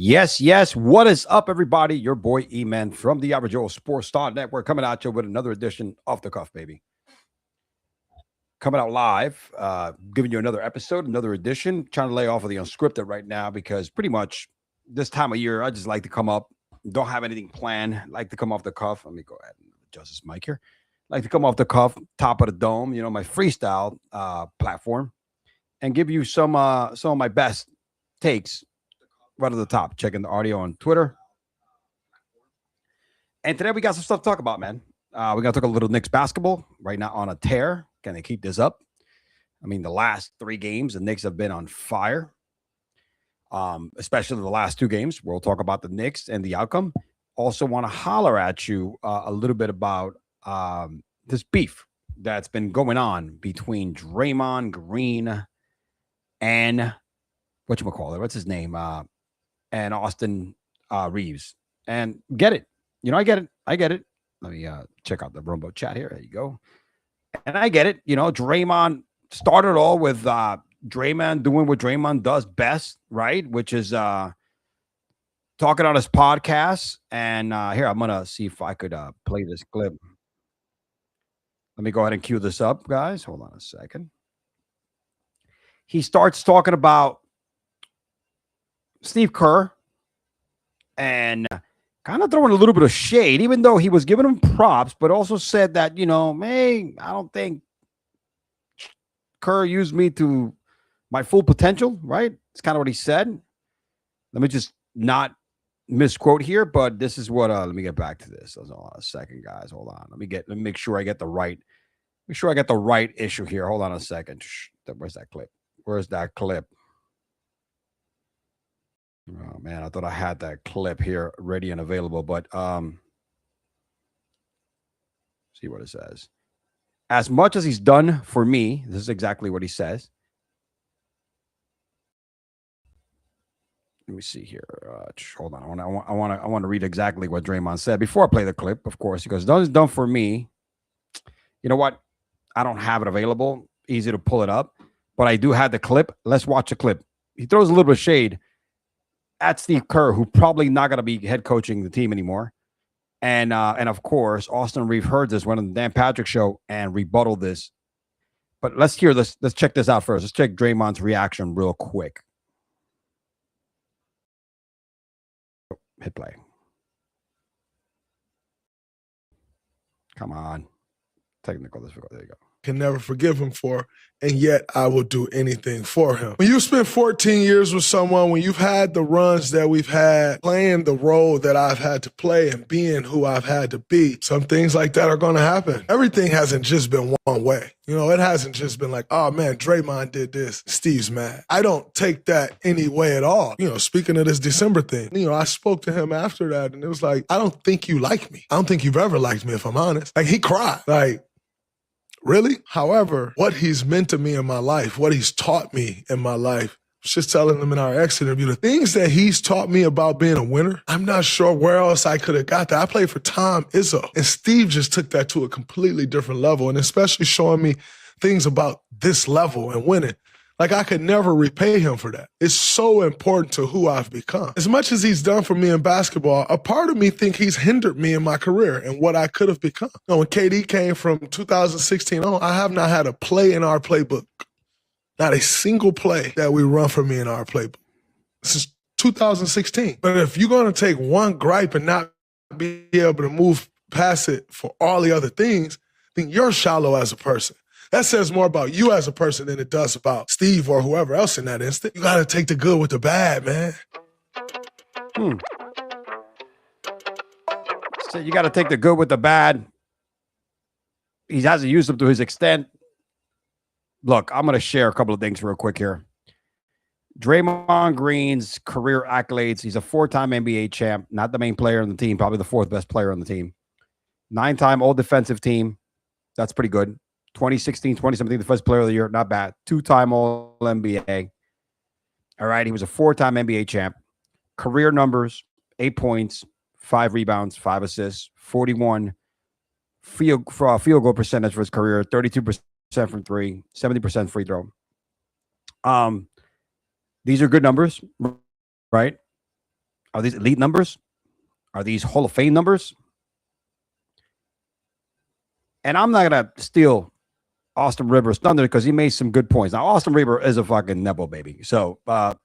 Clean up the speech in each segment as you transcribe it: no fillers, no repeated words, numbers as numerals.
Yes, yes. What is up, everybody? Your boy E-Man from the Average Joe Sports Star Network coming at you with another edition off the cuff, baby. Coming out live, giving you another episode, another edition. Trying to lay off of the unscripted right now because pretty much this time of year, I just like to come up. Don't have anything planned. Like to come off the cuff. Let me go ahead and adjust this mic here. Like to come off the cuff, top of the dome, my freestyle platform, and give you some of my best takes right at the top. Checking the audio on Twitter. And today we got some stuff to talk about, man. We're going to talk a little Knicks basketball right now on a tear. Can they keep this up? I mean, the last 3 games, the Knicks have been on fire, especially the last 2 games. We'll talk about the Knicks and the outcome. Also want to holler at you a little bit about this beef that's been going on between Draymond Green and what's his name? And Austin Reeves. And get it. I get it. Let me check out the Rumbo chat here. There you go. And I get it. Draymond started all with Draymond doing what Draymond does best, right? Which is talking on his podcast. And here, I'm going to see if I could play this clip. Let me go ahead and cue this up, guys. Hold on a second. He starts talking about Steve Kerr and kind of throwing a little bit of shade, even though he was giving him props, but also said that, hey, I don't think Kerr used me to my full potential, right? It's kind of what he said. Let me just not misquote here, but this is what, let me get back to this. Hold on a second, guys. Hold on. Let me make sure I get the right issue here. Hold on a second. Where's that clip? Oh man, I thought I had that clip here ready and available, but see what it says. As much as he's done for me, this is exactly what he says. Let me see here. Hold on. I want to read exactly what Draymond said before I play the clip. Of course, he goes, "Done for me." You know what? I don't have it available. Easy to pull it up, but I do have the clip. Let's watch the clip. He throws a little bit of shade at Steve Kerr, who probably not going to be head coaching the team anymore. And of course, Austin Reeves heard this one on the Dan Patrick show and rebutted this. But let's hear this. Let's check this out first. Let's check Draymond's reaction real quick. Hit play. Come on. Technical. There you go. Can never forgive him for, and yet I will do anything for him. When you spend 14 years with someone, when you've had the runs that we've had, playing the role that I've had to play and being who I've had to be, some things like that are going to happen. Everything hasn't just been one way. It hasn't just been like, oh man, Draymond did this, Steve's mad. I don't take that any way at all. Speaking of this December thing, I spoke to him after that and it was like, I don't think you like me. I don't think you've ever liked me, if I'm honest. Like, he cried. Like, really? However, what he's meant to me in my life, what he's taught me in my life, I was just telling him in our exit interview, the things that he's taught me about being a winner, I'm not sure where else I could have got that. I played for Tom Izzo, and Steve just took that to a completely different level, and especially showing me things about this level and winning. Like, I could never repay him for that. It's so important to who I've become. As much as he's done for me in basketball, a part of me think he's hindered me in my career and what I could have become. When KD came from 2016 on, I have not had a play in our playbook. Not a single play that we run for me in our playbook since 2016. But if you're going to take one gripe and not be able to move past it for all the other things, then you're shallow as a person. That says more about you as a person than it does about Steve or whoever else in that instant. You got to take the good with the bad, man. So you got to take the good with the bad. He hasn't used them to his extent. Look, I'm going to share a couple of things real quick here. Draymond Green's career accolades. He's a 4-time NBA champ, not the main player on the team, probably the 4th best player on the team. 9-time all-defensive team. That's pretty good. 2016, 2017, the first player of the year. Not bad. 2-time All-NBA. All right. He was a 4-time NBA champ. Career numbers, 8 points, 5 rebounds, 5 assists, 41 field goal percentage for his career, 32% from 3, 70% free throw. These are good numbers, right? Are these elite numbers? Are these Hall of Fame numbers? And I'm not going to steal Austin Rivers' thunder because he made some good points. Now, Austin Rivers is a fucking Nepo baby. So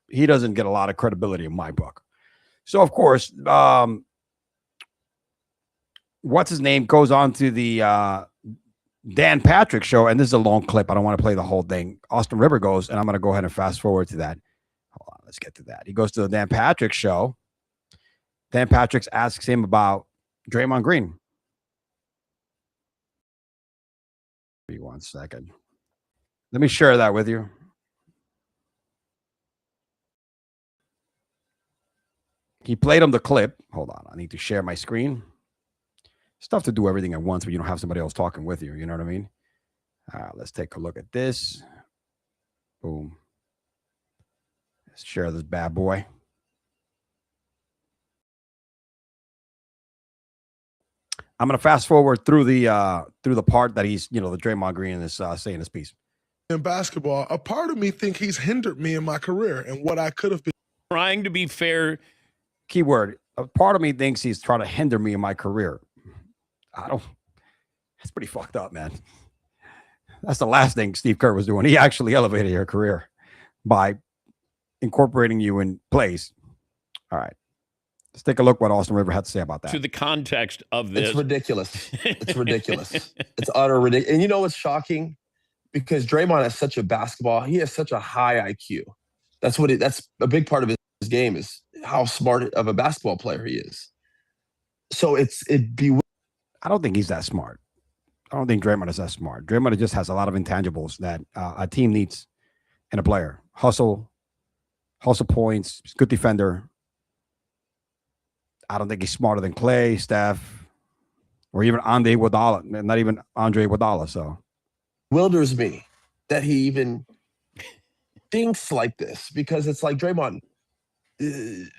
he doesn't get a lot of credibility in my book. So, of course, what's his name goes on to the Dan Patrick show. And this is a long clip. I don't want to play the whole thing. Austin Rivers goes, and I'm going to go ahead and fast forward to that. Hold on. Let's get to that. He goes to the Dan Patrick show. Dan Patrick asks him about Draymond Green. Give me 1 second. Let me share that with you. He played him the clip. Hold on. I need to share my screen. It's tough to do everything at once when you don't have somebody else talking with you. You know what I mean? Let's take a look at this. Boom. Let's share this bad boy. I'm going to fast forward through the part that he's, the Draymond Green is saying this piece. In basketball, a part of me think he's hindered me in my career and what I could have been. Trying to be fair. Keyword. A part of me thinks he's trying to hinder me in my career. That's pretty fucked up, man. That's the last thing Steve Kerr was doing. He actually elevated your career by incorporating you in plays. All right. Let's take a look what Austin Rivers had to say about that. To the context of this. It's ridiculous. It's ridiculous. It's utter ridiculous. And you know what's shocking? Because Draymond has such a he has such a high IQ. That's a big part of his game is how smart of a basketball player he is. So I don't think he's that smart. I don't think Draymond is that smart. Draymond just has a lot of intangibles that a team needs in a player. Hustle points, he's a good defender. I don't think he's smarter than Clay, Steph, or even Andre Iguodala. Not even Andre Iguodala. So bewilders me that he even thinks like this because it's like Draymond,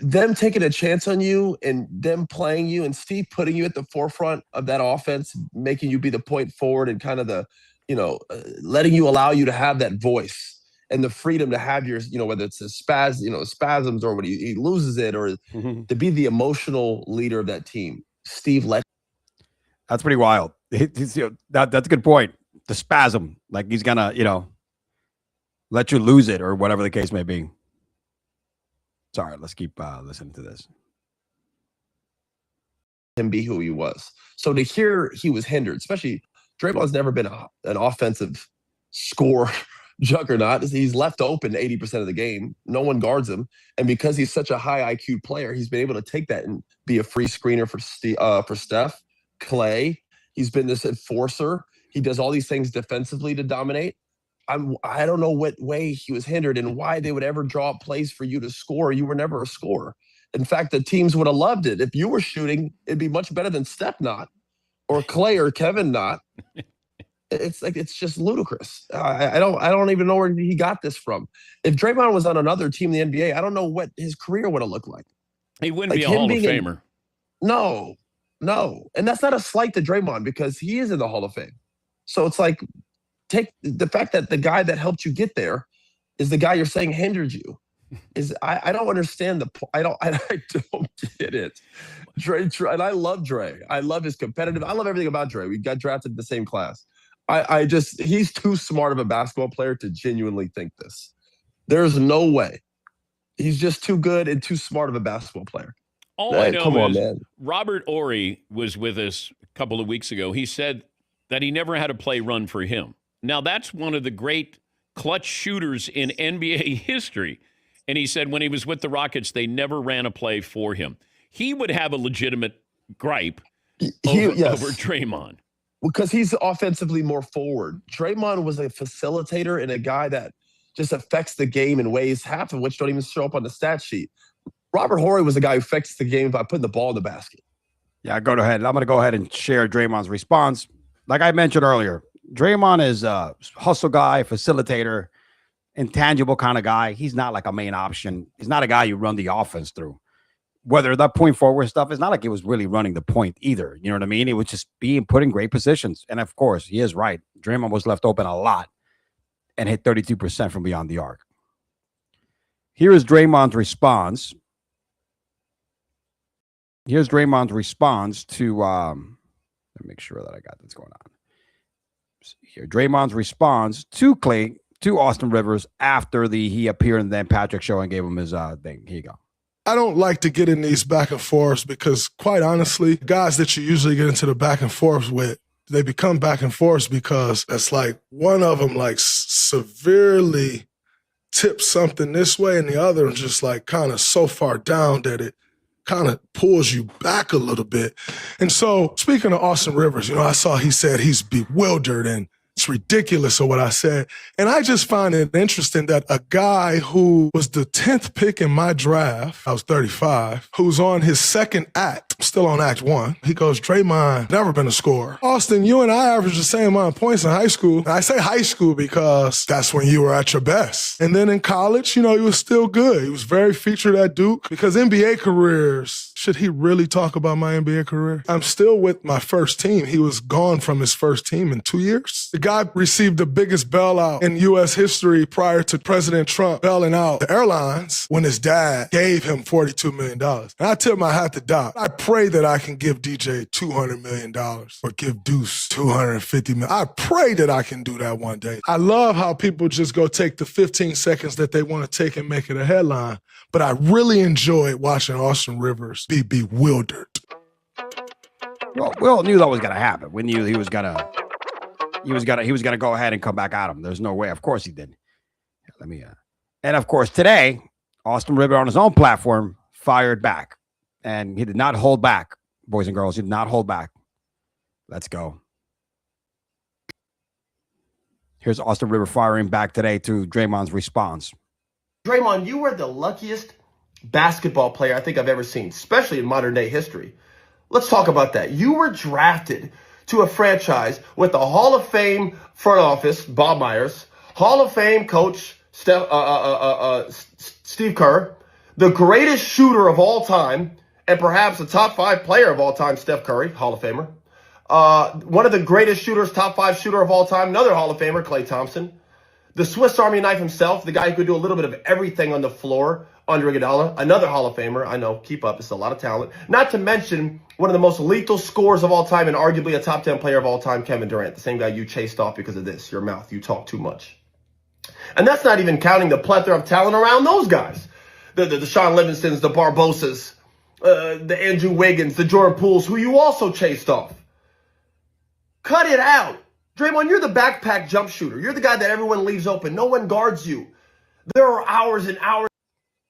them taking a chance on you and them playing you and Steve putting you at the forefront of that offense, making you be the point forward and kind of the, letting you allow you to have that voice and the freedom to have your, whether it's a spasms or when he loses it or to be the emotional leader of that team. Steve let. That's pretty wild. That's a good point. The spasm, like he's gonna, let you lose it or whatever the case may be. Sorry, let's keep listening to this. Him be who he was. So to hear he was hindered, especially Draymond's never been an offensive score juggernaut. He's left open 80% of the game. No one guards him. And because he's such a high IQ player, he's been able to take that and be a free screener for Steph, Clay. He's been this enforcer. He does all these things defensively to dominate. I don't know what way he was hindered and why they would ever draw up plays for you to score. You were never a scorer. In fact, the teams would have loved it. If you were shooting, it'd be much better than Steph not, or Clay or Kevin not. It's just ludicrous. I don't even know where he got this from. If Draymond was on another team in the NBA, I don't know what his career would have looked like. He wouldn't be a Hall of Famer. No. And that's not a slight to Draymond because he is in the Hall of Fame. So it's like, take the fact that the guy that helped you get there is the guy you're saying hindered you. I don't understand I don't get it. Dre, and I love Dre. I love his competitive. I love everything about Dre. We got drafted in the same class. He's too smart of a basketball player to genuinely think this. There's no way. He's just too good and too smart of a basketball player. All I know is Robert Horry was with us a couple of weeks ago. He said that he never had a play run for him. Now, that's one of the great clutch shooters in NBA history. And he said when he was with the Rockets, they never ran a play for him. He would have a legitimate gripe over Draymond. Because he's offensively more forward. Draymond was a facilitator and a guy that just affects the game in ways, half of which don't even show up on the stat sheet. Robert Horry was the guy who affects the game by putting the ball in the basket. Yeah, go ahead. I'm going to go ahead and share Draymond's response. Like I mentioned earlier, Draymond is a hustle guy, facilitator, intangible kind of guy. He's not like a main option. He's not a guy you run the offense through. Whether that point forward stuff, it's not like he was really running the point either. You know what I mean? It was just being put in great positions. And of course, he is right. Draymond was left open a lot and hit 32% from beyond the arc. Here is Draymond's response Here's Draymond's response to let me make sure that I got this going on. Here, Draymond's response to Austin Rivers after he appeared in the Dan Patrick show and gave him his thing. Here you go. I don't like to get in these back and forths because, quite honestly, guys that you usually get into the back and forths with, they become back and forths because it's like one of them like severely tips something this way and the other is just like kind of so far down that it kind of pulls you back a little bit. And so, speaking of Austin Rivers, I saw he said he's bewildered and it's ridiculous or what I said. And I just find it interesting that a guy who was the 10th pick in my draft, I was 35, who's on his second act, still on act 1. He goes, Draymond, never been a scorer. Austin, you and I averaged the same amount of points in high school. And I say high school because that's when you were at your best. And then in college, he was still good. He was very featured at Duke because NBA careers, should he really talk about my NBA career? I'm still with my first team. He was gone from his first team in 2 years. The guy received the biggest bailout in U.S. history prior to President Trump bailing out the airlines when his dad gave him $42 million. And I tip my hat to Doc. I pray that I can give DJ $200 million or give Deuce $250 million. I pray that I can do that one day. I love how people just go take the 15 seconds that they want to take and make it a headline. But I really enjoyed watching Austin Rivers be bewildered. Well, we all knew that was going to happen. We knew he was going to go ahead and come back at him. There's no way. Of course he did. And of course today, Austin Rivers on his own platform fired back, and he did not hold back, boys and girls. He did not hold back. Let's go. Here's Austin Rivers firing back today to Draymond's response. Draymond, you are the luckiest basketball player I think I've ever seen, especially in modern day history. Let's talk about that. You were drafted to a franchise with a Hall of Fame front office, Bob Myers, Hall of Fame coach, Steve Kerr, the greatest shooter of all time, and perhaps the top 5 player of all time, Steph Curry, Hall of Famer. One of the greatest shooters, top 5 shooter of all time, another Hall of Famer, Klay Thompson. The Swiss Army knife himself, the guy who could do a little bit of everything on the floor, Andre Iguodala, another Hall of Famer. I know, keep up. It's a lot of talent. Not to mention one of the most lethal scorers of all time and arguably a top 10 player of all time, Kevin Durant, the same guy you chased off because of this, your mouth. You talk too much. And that's not even counting the plethora of talent around those guys. The Sean Livingstons, the Barbosas, the Andrew Wiggins, the Jordan Pooles, who you also chased off. Cut it out. Draymond, you're the backpack jump shooter. You're the guy that everyone leaves open. No one guards you. There are hours and hours.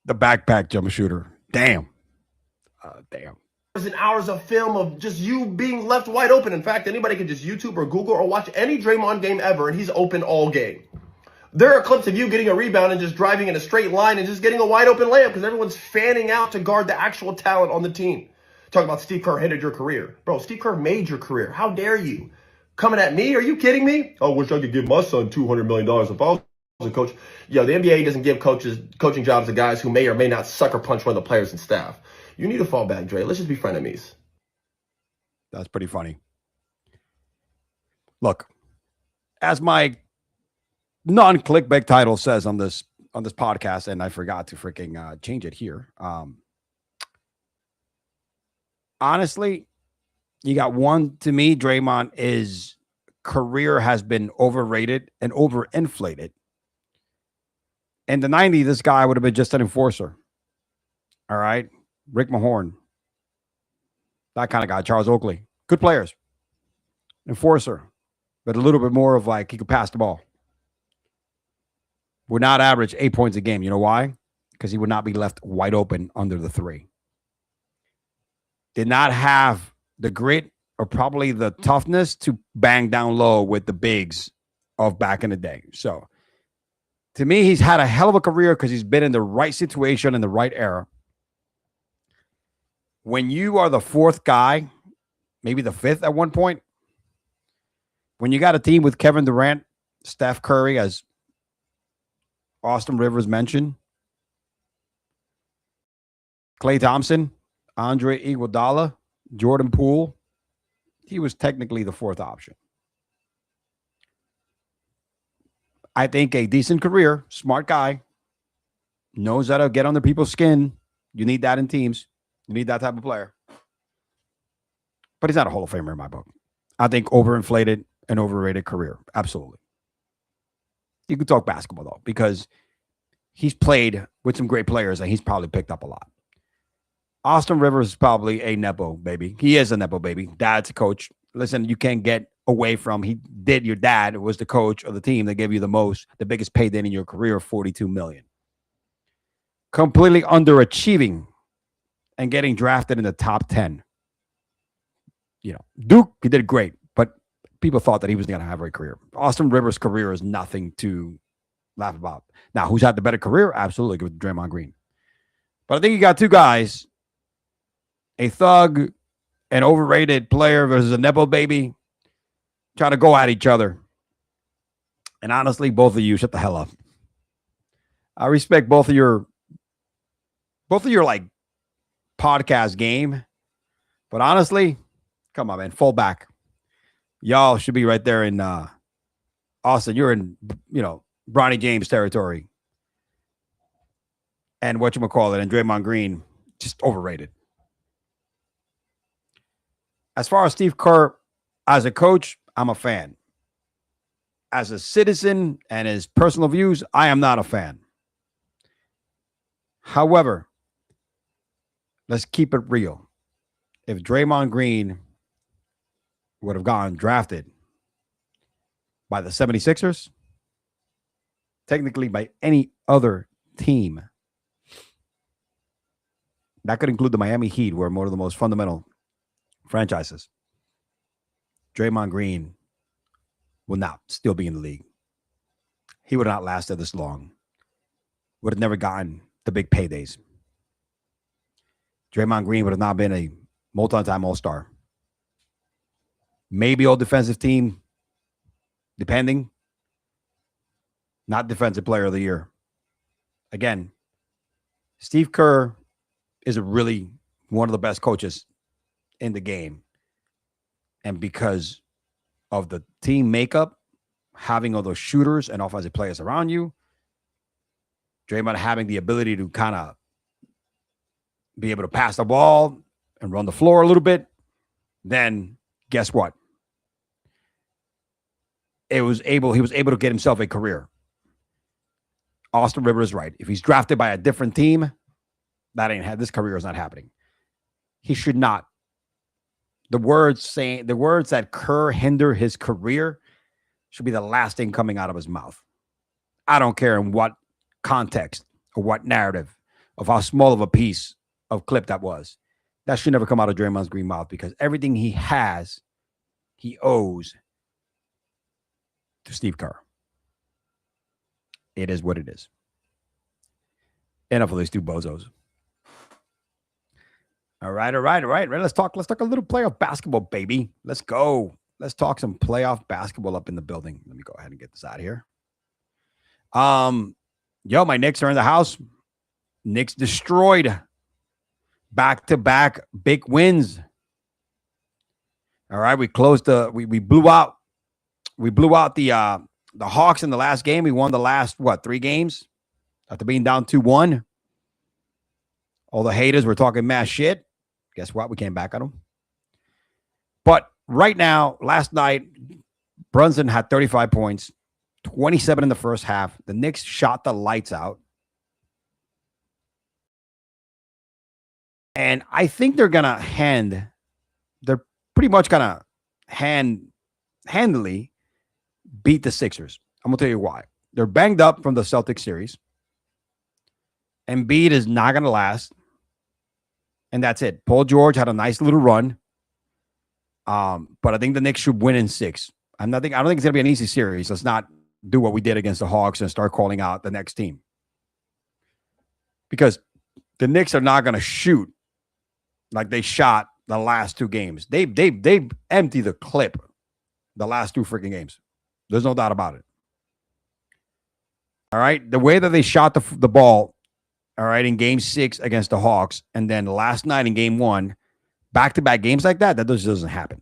The backpack jump shooter. Damn. Damn. Hours and hours of film of just you being left wide open. In fact, anybody can just YouTube or Google or watch any Draymond game ever, and he's open all game. There are clips of you getting a rebound and just driving in a straight line and just getting a wide open layup because everyone's fanning out to guard the actual talent on the team. Talking about Steve Kerr hindered your career. Bro, Steve Kerr made your career. How dare you? Coming at me? Are you kidding me? I wish I could give my son $200 million if I was a coach. Yo, the NBA doesn't give coaching jobs to guys who may or may not sucker punch one of the players and staff. You need to fall back, Dre. Let's just be frenemies. That's pretty funny. Look, as my non-clickbait title says on this podcast, and I forgot to freaking change it here. Honestly, you got one, to me, Draymond, his career has been overrated and overinflated. In the 90s, this guy would have been just an enforcer. All right? Rick Mahorn. That kind of guy. Charles Oakley. Good players. Enforcer. But a little bit more of like he could pass the ball. Would not average 8 points a game. You know why? Because he would not be left wide open under the 3. Did not have the grit or probably the toughness to bang down low with the bigs of back in the day. So, to me, he's had a hell of a career because he's been in the right situation in the right era. When you are the 4th guy, maybe the 5th at one point, when you got a team with Kevin Durant, Steph Curry, as Austin Rivers mentioned, Klay Thompson, Andre Iguodala, Jordan Poole, he was technically the 4th option. I think a decent career, smart guy, knows how to get under people's skin. You need that in teams. You need that type of player. but he's not a Hall of Famer in my book. I think overinflated and overrated career. Absolutely. You could talk basketball, though, because he's played with some great players and he's probably picked up a lot. Austin Rivers is probably a Nepo baby. He is a Nepo baby. Dad's a coach. Listen, you can't get away from your dad was the coach of the team that gave you the biggest payday in your career, $42 million. Completely underachieving and getting drafted in the top 10. Duke, he did great, but people thought that he was going to have a great career. Austin Rivers' career is nothing to laugh about. Now, who's had the better career? Absolutely, with Draymond Green. But I think you got two guys, a thug, an overrated player versus a Nepo baby, trying to go at each other. And honestly, both of you, shut the hell up. I respect both of your like podcast game, but honestly, come on, man, fall back. Y'all should be right there in Austin. You're in, Bronny James territory. And whatchamacallit, and Draymond Green, just overrated. As far as Steve Kerr, as a coach, I'm a fan. As a citizen and his personal views, I am not a fan. However, let's keep it real. If Draymond Green would have gotten drafted by the 76ers, technically by any other team, that could include the Miami Heat, who are one of the most fundamental franchises, Draymond Green will not still be in the league. He would have not lasted this long. Would have never gotten the big paydays. Draymond Green would have not been a multi-time All-Star. Maybe all defensive team, depending. Not defensive player of the year. Again, Steve Kerr is really one of the best coaches in the game. And because of the team makeup, having all those shooters and offensive players around you, Draymond having the ability to kind of be able to pass the ball and run the floor a little bit, then guess what? He was able to get himself a career. Austin Rivers is right. If he's drafted by a different team, this career is not happening. He should not. The words that Kerr hinder his career should be the last thing coming out of his mouth. I don't care in what context or what narrative of how small of a piece of clip that was. That should never come out of Draymond Green's mouth, because everything he has, he owes to Steve Kerr. It is what it is. Enough of these two bozos. All right. Let's talk a little playoff basketball, baby. Let's go. Let's talk some playoff basketball up in the building. Let me go ahead and get this out of here. My Knicks are in the house. Knicks destroyed. Back-to-back big wins. All right, we closed we blew out the Hawks in the last game. We won the last 3 games after being down 2-1. All the haters were talking mass shit. Guess what? We came back at them. But right now, last night, Brunson had 35 points, 27 in the first half. The Knicks shot the lights out. And I think they're pretty much going to handily beat the Sixers. I'm going to tell you why. They're banged up from the Celtics series. Embiid is not going to last. And that's it. Paul George had a nice little run. But I think the Knicks should win in 6. I don't think it's going to be an easy series. Let's not do what we did against the Hawks and start calling out the next team. Because the Knicks are not going to shoot like they shot the last 2 games. They emptied the clip the last 2 freaking games. There's no doubt about it. All right. The way that they shot the ball, all right, in game 6 against the Hawks, and then last night in game 1, back-to-back games like that just doesn't happen.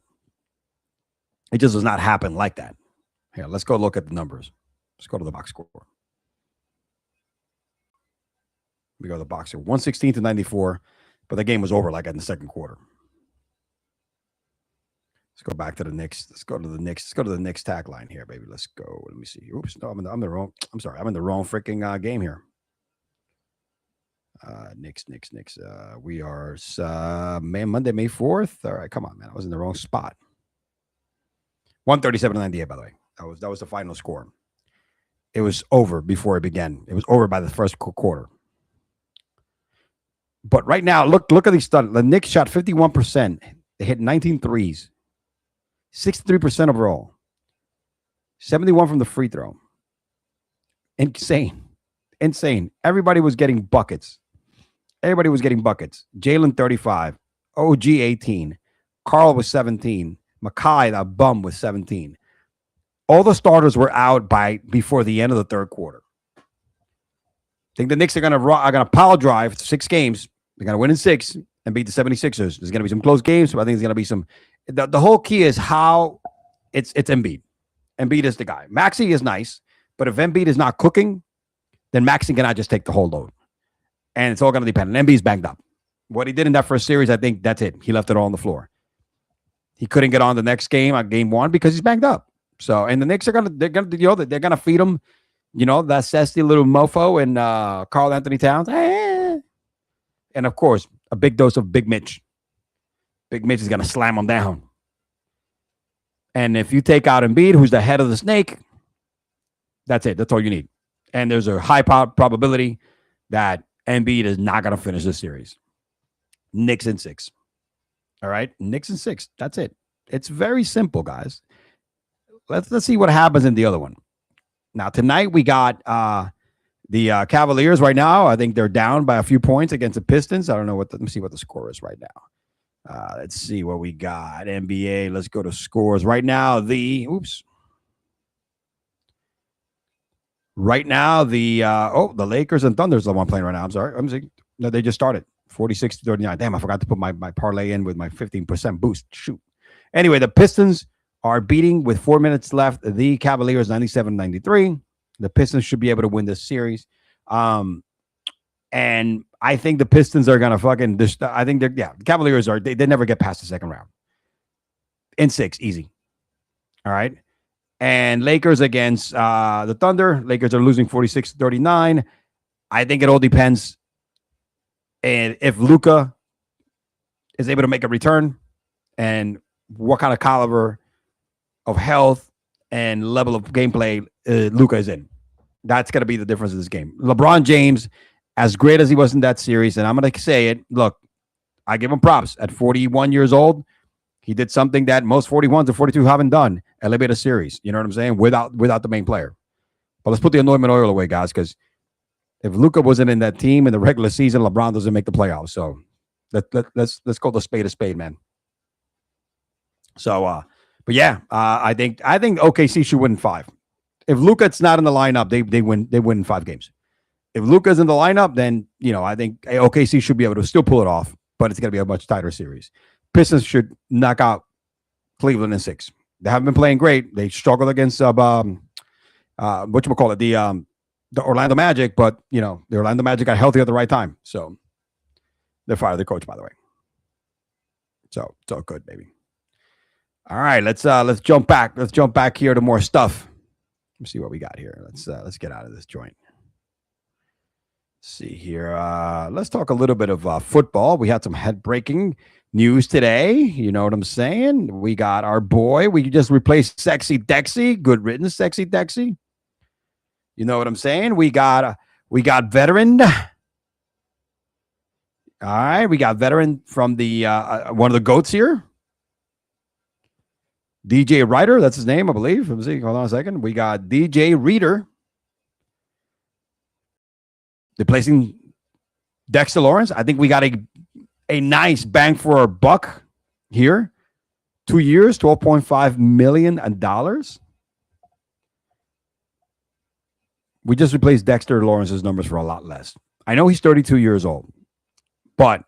It just does not happen like that. Here, let's go look at the numbers. Let's go to the box score. We go to the box score. 116-94, but the game was over like in the second quarter. Let's go back to the Knicks. Let's go to the Knicks. Let's go to the Knicks tagline here, baby. Let's go. Let me see. Oops, no, I'm in the wrong. I'm sorry. I'm in the wrong freaking game here. Knicks. We are Monday, May 4th. All right, come on, man. I was in the wrong spot. 137-98, by the way. That was the final score. It was over before it began. It was over by the first quarter. But right now, look at these stats. The Knicks shot 51%. They hit 19 threes. 63% overall. 71 from the free throw. Insane. Everybody was getting buckets. Jalen 35. OG 18. Carl was 17. Makai, that bum, was 17. All the starters were out before the end of the third quarter. I think the Knicks are gonna pile drive 6 games. They're gonna win in 6 and beat the 76ers. There's gonna be some close games, but I think there's gonna be some. The whole key is how it's Embiid. Embiid is the guy. Maxey is nice, but if Embiid is not cooking, then Maxey cannot just take the whole load. And it's all going to depend. And Embiid's banged up. What he did in that first series, I think that's it. He left it all on the floor. He couldn't get on the next game on game 1 because he's banged up. So, and the Knicks are they're gonna feed him, that sassy little mofo and Karl Anthony Towns. And of course, a big dose of Big Mitch. Big Mitch is gonna slam him down. And if you take out Embiid, who's the head of the snake, that's it. That's all you need. And there's a high probability that Embiid is not going to finish this series. Knicks in 6. All right? Knicks in 6. That's it. It's very simple, guys. Let's see what happens in the other one. Now, tonight we got the Cavaliers right now. I think they're down by a few points against the Pistons. I don't know let me see what the score is right now. Let's see what we got. NBA. Let's go to scores. Right now, the Lakers and Thunder's the one playing right now. I'm sorry. No, they just started. 46-39. Damn, I forgot to put my parlay in with my 15% boost. Shoot. Anyway, the Pistons are beating with 4 minutes left. The Cavaliers 97-93. The Pistons should be able to win this series. And I think the Pistons are going to the Cavaliers they never get past the second round. In 6, easy. All right. And Lakers against the Thunder. Lakers are losing 46-39. I think it all depends. And if Luka is able to make a return and what kind of caliber of health and level of gameplay Luka is in. That's going to be the difference in this game. LeBron James, as great as he was in that series, and I'm going to say it, look, I give him props. At 41 years old, he did something that most 41s and 42 haven't done. Elevate a series. You know what I'm saying? Without the main player. But let's put the anointment oil away, guys, because if Luka wasn't in that team in the regular season, LeBron doesn't make the playoffs. So let's call the spade a spade, man. So, but yeah, I think OKC should win 5. If Luka's not in the lineup, they win 5 games. If Luka's in the lineup, then I think OKC should be able to still pull it off, but it's going to be a much tighter series. Pistons should knock out Cleveland in 6. They haven't been playing great. They struggled against the Orlando Magic, but the Orlando Magic got healthy at the right time, so they fired their coach, by the way. So it's all good, baby. All right, let's jump back. Let's jump back here to more stuff. Let's see what we got here. Let's get out of this joint. Let's see here. Let's talk a little bit of football. We had some head-breaking news today. You know what I'm saying? We got our boy. We just replaced Sexy Dexy. Good riddance, Sexy Dexy. You know what I'm saying? We got veteran. All right, we got veteran from the one of the GOATs here. DJ Ryder, that's his name, I believe. Let me see. Hold on a second. We got DJ Reader replacing Dexter Lawerence. I think we got a nice bang for our buck here. 2 years, $12.5 million. We just replaced Dexter Lawrence's numbers for a lot less. I know he's 32 years old, but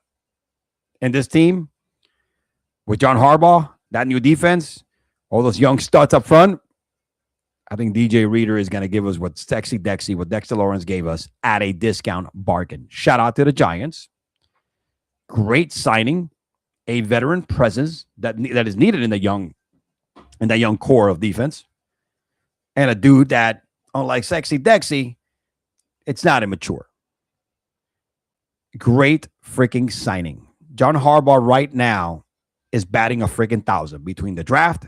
in this team with John Harbaugh, that new defense, all those young studs up front, I think DJ Reader is going to give us what Sexy Dexy, what Dexter Lawerence gave us at a discount bargain. Shout out to the Giants. Great signing, a veteran presence that is needed in the young and that young core of defense, and a dude that, unlike Sexy Dexy, it's not immature. Great freaking signing. John Harbaugh right now is batting a freaking 1,000 between the draft,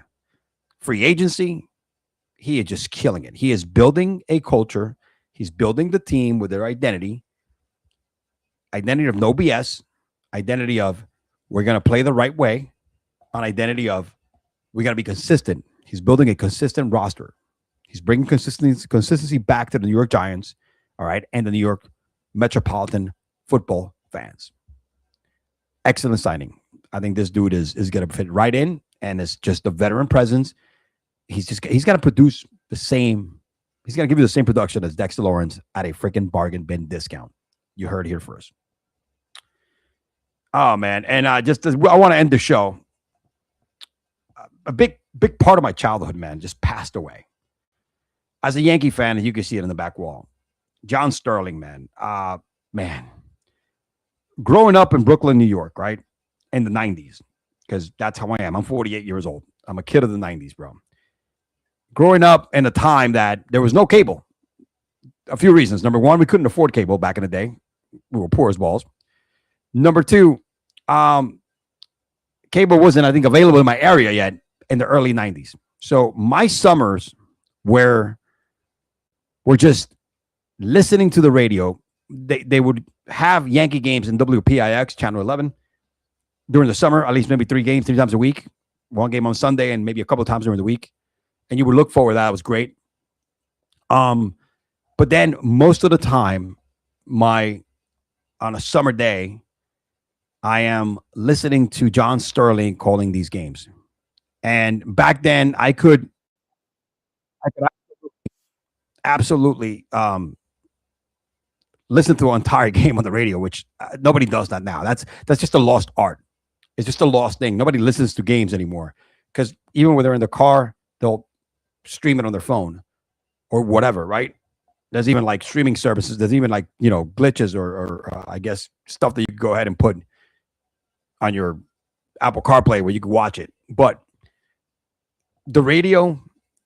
free agency. He is just killing it. He is building a culture. He's building the team with their identity of no BS, identity of we're going to play the right way, an identity of we got to be consistent. He's building a consistent roster. He's bringing consistency back to the New York Giants, all right, and the New York metropolitan football fans. Excellent signing. I think this dude is going to fit right in, and it's just a veteran presence. He's going to produce the same. He's going to give you the same production as Dexter Lawerence at a freaking bargain bin discount. You heard it here first. Oh man, and I want to end the show. A big part of my childhood, man, just passed away. As a Yankee fan, you can see it in the back wall. John Sterling, man. Man. Growing up in Brooklyn, New York, right? In the 90s, because that's how I am. I'm 48 years old. I'm a kid of the 90s, bro. Growing up in a time that there was no cable. A few reasons. Number one, we couldn't afford cable back in the day. We were poor as balls. Number two, cable wasn't, I think, available in my area yet in the early 90s. So my summers were just listening to the radio. They would have Yankee games in WPIX, Channel 11, during the summer, at least maybe 3 times a week. 1 game on Sunday and maybe a couple of times during the week. And you would look forward to that. It was great. But then most of the time, on a summer day, I am listening to John Sterling calling these games. And back then I could absolutely listen to an entire game on the radio, which nobody does that now. That's just a lost art. It's just a lost thing. Nobody listens to games anymore because even when they're in the car, they'll stream it on their phone or whatever, right? There's even like streaming services. There's even like, glitches or I guess stuff that you can go ahead and put on your Apple CarPlay where you can watch it. But the radio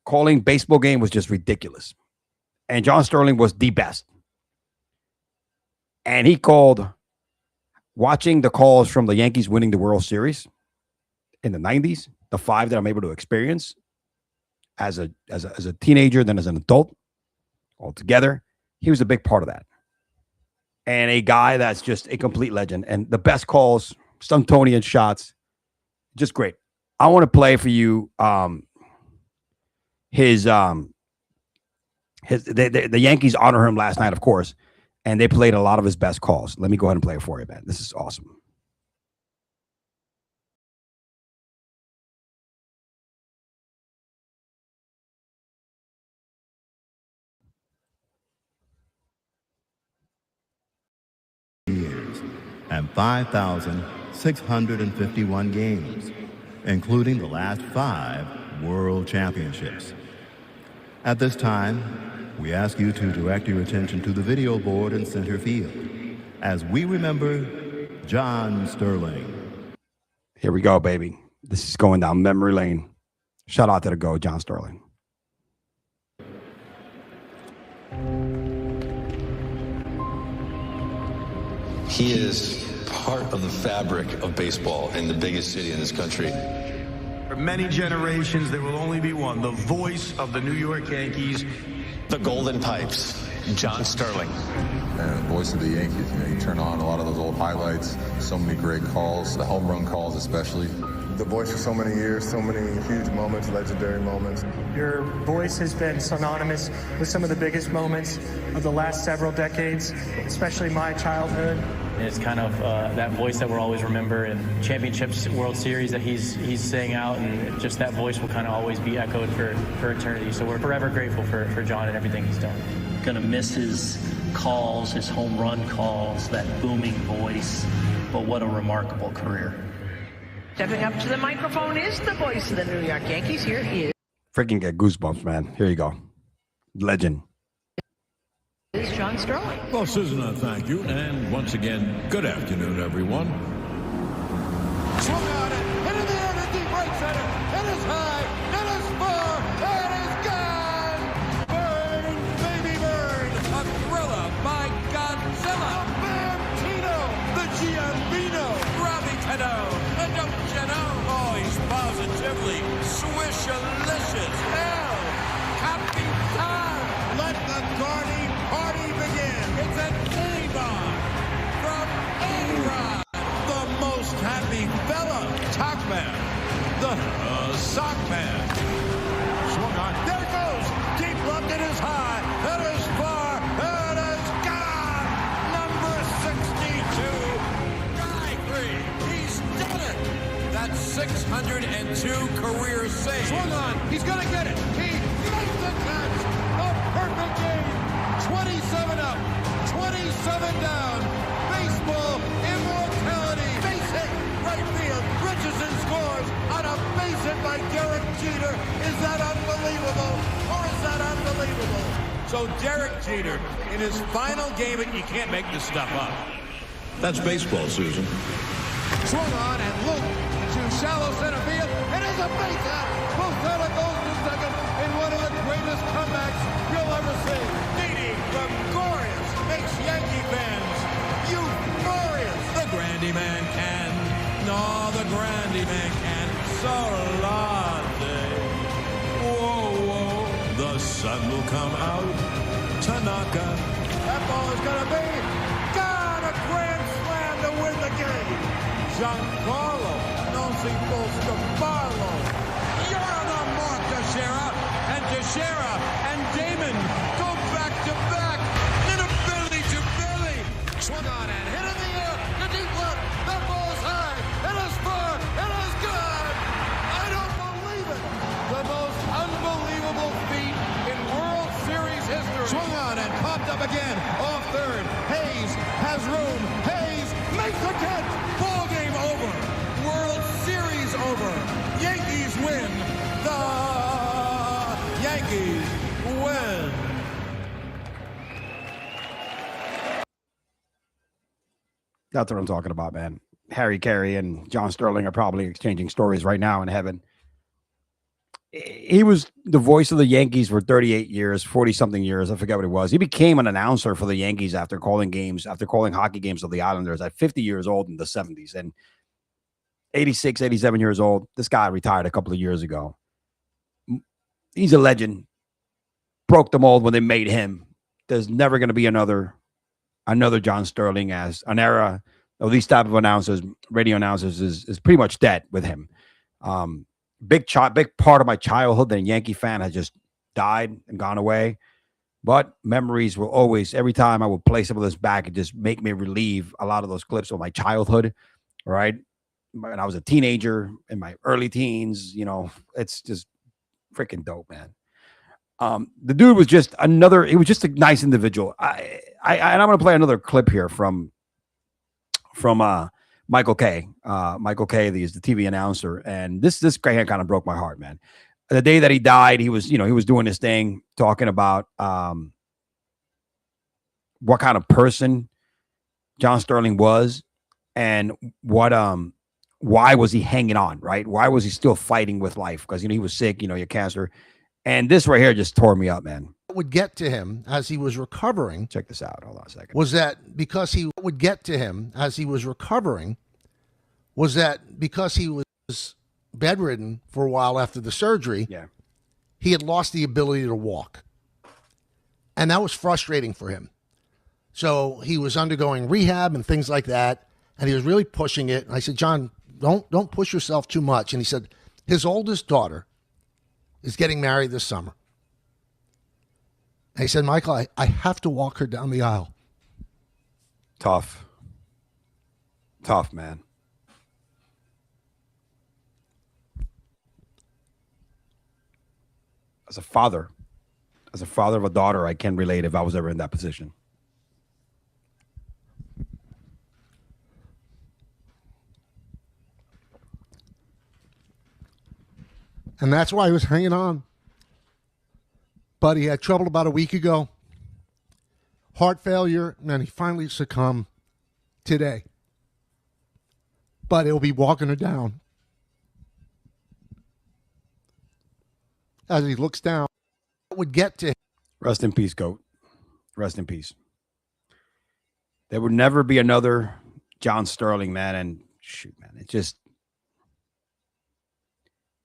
calling baseball game was just ridiculous. And John Sterling was the best. And he called watching the calls from the Yankees winning the World Series in the 90s, the 5 that I'm able to experience as a teenager, then as an adult altogether. He was a big part of that. And a guy that's just a complete legend. And the best calls, Stuntonian shots, just great. I want to play for you the Yankees honor him last night, of course, and they played a lot of his best calls. Let me go ahead and play it for you, man. This is awesome. Years and 5,651 games, including the last 5 World Championships. At this time, we ask you to direct your attention to the video board in center field as we remember John Sterling. Here we go, baby. This is going down memory lane. Shout out to the GOAT, John Sterling. He is part of the fabric of baseball in the biggest city in this country. For many generations, there will only be one, the voice of the New York Yankees. The Golden Pipes, John Sterling. And voice of the Yankees, you turn on a lot of those old highlights, so many great calls, the home run calls especially. The voice for so many years, so many huge moments, legendary moments. Your voice has been synonymous with some of the biggest moments of the last several decades, especially my childhood. It's kind of that voice that we'll always remember, and championships, World Series that he's saying out, and just that voice will kind of always be echoed for eternity. So we're forever grateful for John and everything he's done. Gonna miss his calls, his home run calls, that booming voice, but what a remarkable career. Stepping up to the microphone is the voice of the New York Yankees. Here he is. Freaking get goosebumps, man. Here you go. Legend. Is John Sterling. Well, Susan, thank you. And once again, good afternoon, everyone. Swung on it, hit in the air to deep right center. It is high, it is Absolutely swishalicious. Hell, Capitan. Let the Cardi party begin. It's an A-bomb from A-Rod. The most happy fella. Talkman. The sock man. Swung on. There it goes. Deep left. It is high. It is far. It is gone. Number 62. Guy Green. He's done it. That's 602 career saves. Swung on. He's going to get it. He makes the catch. A perfect game. 27 up. 27 down. Baseball immortality. Base hit. Right field. Richardson scores on a base hit by Derek Jeter. Is that unbelievable? Or is that unbelievable? So Derek Jeter, in his final game, you can't make this stuff up. That's baseball, Susan. Swung on and Luke to shallow center field. It is a base hit. Posada goes to second in one of the greatest comebacks you'll ever see. Didi Gregorius makes Yankee fans euphorious. The Grandy Man can. No, the Grandy Man can. Solante. Whoa, whoa. The sun will come out. Tanaka. That ball is going to be gone. A grand slam to win the game. Giancarlo. Non si posto Barlow. You're on the mark, Teixeira. And Teixeira and Damon go back to back. Inability to Billy. Swung on and hit in the air. The deep left. That ball is high. It is far. It is good. I don't believe it. The most unbelievable feat in World Series history. Swung on and popped up again. Off third. Hayes has room. Hayes makes the catch. Ball game over. World Series over. Yankees win. The Yankees win. That's what I'm talking about, man. Harry Carey and John Sterling are probably exchanging stories right now in heaven. He was the voice of the Yankees for 38 years, 40-something years. I forget what it was. He became an announcer for the Yankees after calling hockey games of the Islanders at 50 years old in the 70s. And 86, 87 years old, this guy retired a couple of years ago. He's a legend. Broke the mold when they made him. There's never going to be another John Sterling, as an era of these type of announcers, radio announcers, is pretty much dead with him. Big part of my childhood, the Yankee fan, has just died and gone away. But memories will always, every time I would play some of this back, it just make me relieve a lot of those clips of my childhood, right? When I was a teenager, in my early teens, it's just freaking dope, man. The dude was just he was just a nice individual. And I'm going to play another clip here from Michael Kay. Michael Kay is the TV announcer. And this guy kind of broke my heart, man. The day that he died, he was doing this thing, talking about what kind of person John Sterling was and why was he hanging on, right? Why was he still fighting with life? Because, he was sick, he had cancer. And this right here just tore me up, man. What would get to him as he was recovering. Check this out. Hold on a second. Was that because he would get to him as he was recovering? Was that because he was bedridden for a while after the surgery? Yeah. He had lost the ability to walk. And that was frustrating for him. So he was undergoing rehab and things like that. And he was really pushing it. And I said, John, don't push yourself too much. And he said, his oldest daughter is getting married this summer. And he said, Michael, I have to walk her down the aisle. Tough, man. As a father of a daughter, I can relate if I was ever in that position. And that's why he was hanging on. But he had trouble about a week ago. Heart failure, and he finally succumbed today. But he'll be walking her down. As he looks down, it would get to him. Rest in peace, GOAT. Rest in peace. There would never be another John Sterling, man. And shoot, man, it just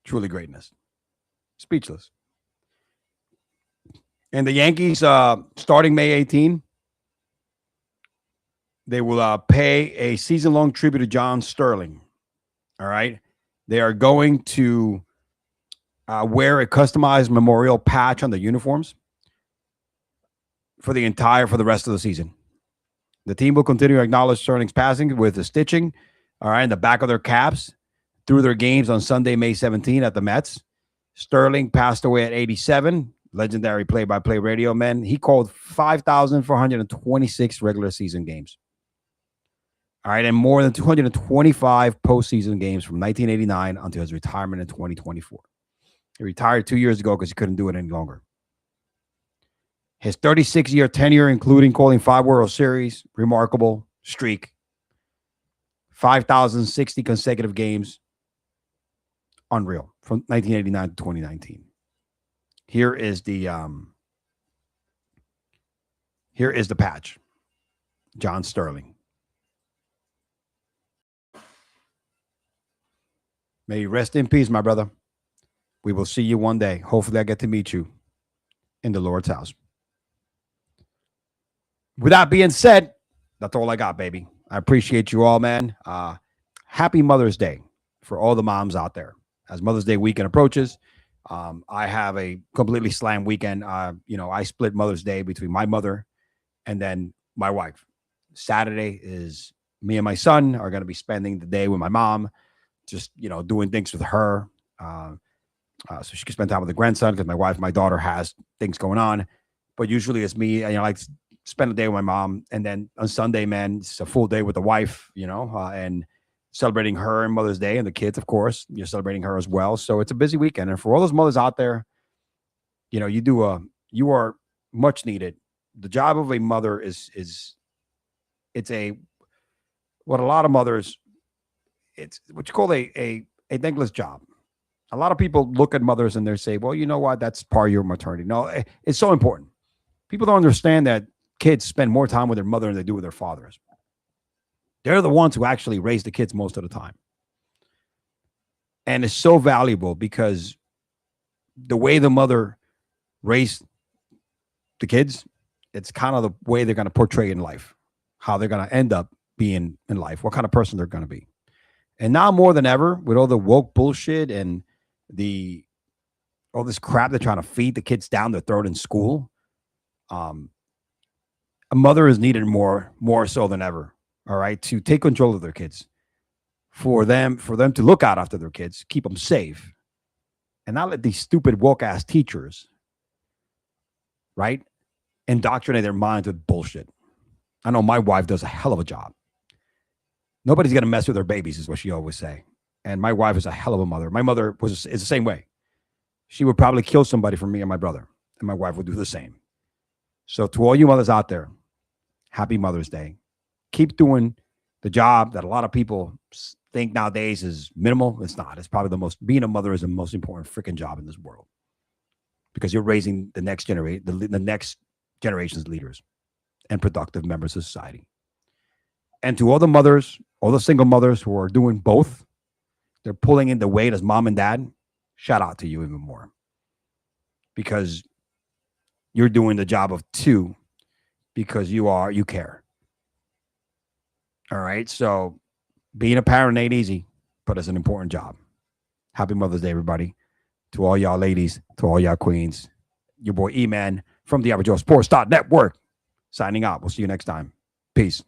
Truly greatness. Speechless. And the Yankees, starting May 18, they will pay a season-long tribute to John Sterling. All right. They are going to wear a customized memorial patch on the uniforms for the rest of the season. The team will continue to acknowledge Sterling's passing with the stitching, all right, in the back of their caps through their games on Sunday, May 17 at the Mets. Sterling passed away at 87, legendary play-by-play radio man. He called 5,426 regular season games. All right, and more than 225 postseason games from 1989 until his retirement in 2024. He retired 2 years ago because he couldn't do it any longer. His 36-year tenure, including calling 5 World Series, remarkable streak, 5,060 consecutive games, unreal, from 1989 to 2019. Here is the patch. John Sterling. May you rest in peace, my brother. We will see you one day. Hopefully I get to meet you in the Lord's house. With that being said, that's all I got, baby. I appreciate you all, man. Happy Mother's Day for all the moms out there. As Mother's Day weekend approaches, I have a completely slammed weekend. I split Mother's Day between my mother and then my wife. Saturday is me and my son are going to be spending the day with my mom, just, doing things with her. So she can spend time with the grandson because my wife, my daughter has things going on. But usually it's me. I like to spend the day with my mom. And then on Sunday, man, it's a full day with the wife, and celebrating her and Mother's Day and the kids, of course. You're celebrating her as well. So it's a busy weekend. And for all those mothers out there, you are much needed. The job of a mother it's what a lot of mothers, it's what you call a thankless job. A lot of people look at mothers and they say, well, you know what? That's part of your maternity. No, it's so important. People don't understand that kids spend more time with their mother than they do with their fathers. They're the ones who actually raise the kids most of the time. And it's so valuable because the way the mother raised the kids, it's kind of the way they're going to portray in life, how they're going to end up being in life, what kind of person they're going to be. And now more than ever, with all the woke bullshit and all this crap they're trying to feed the kids down their throat in school, a mother is needed more so than ever. All right, to take control of their kids, for them to look out after their kids, keep them safe, and not let these stupid woke ass teachers, right, indoctrinate their minds with bullshit. I know my wife does a hell of a job. Nobody's gonna mess with her babies, is what she always say. And my wife is a hell of a mother. My mother is the same way. She would probably kill somebody for me and my brother, and my wife would do the same. So to all you mothers out there, happy Mother's Day. Keep doing the job that a lot of people think nowadays is minimal. It's not. It's probably being a mother is the most important freaking job in this world, because you're raising the next generation, the next generation's leaders and productive members of society. And to all the mothers, all the single mothers who are doing both, they're pulling in the weight as mom and dad. Shout out to you even more, because you're doing the job of two, because you care. All right. So being a parent ain't easy, but it's an important job. Happy Mother's Day, everybody. To all y'all ladies, to all y'all queens, your boy E-Man from the Average Joe Sports Network signing out. We'll see you next time. Peace.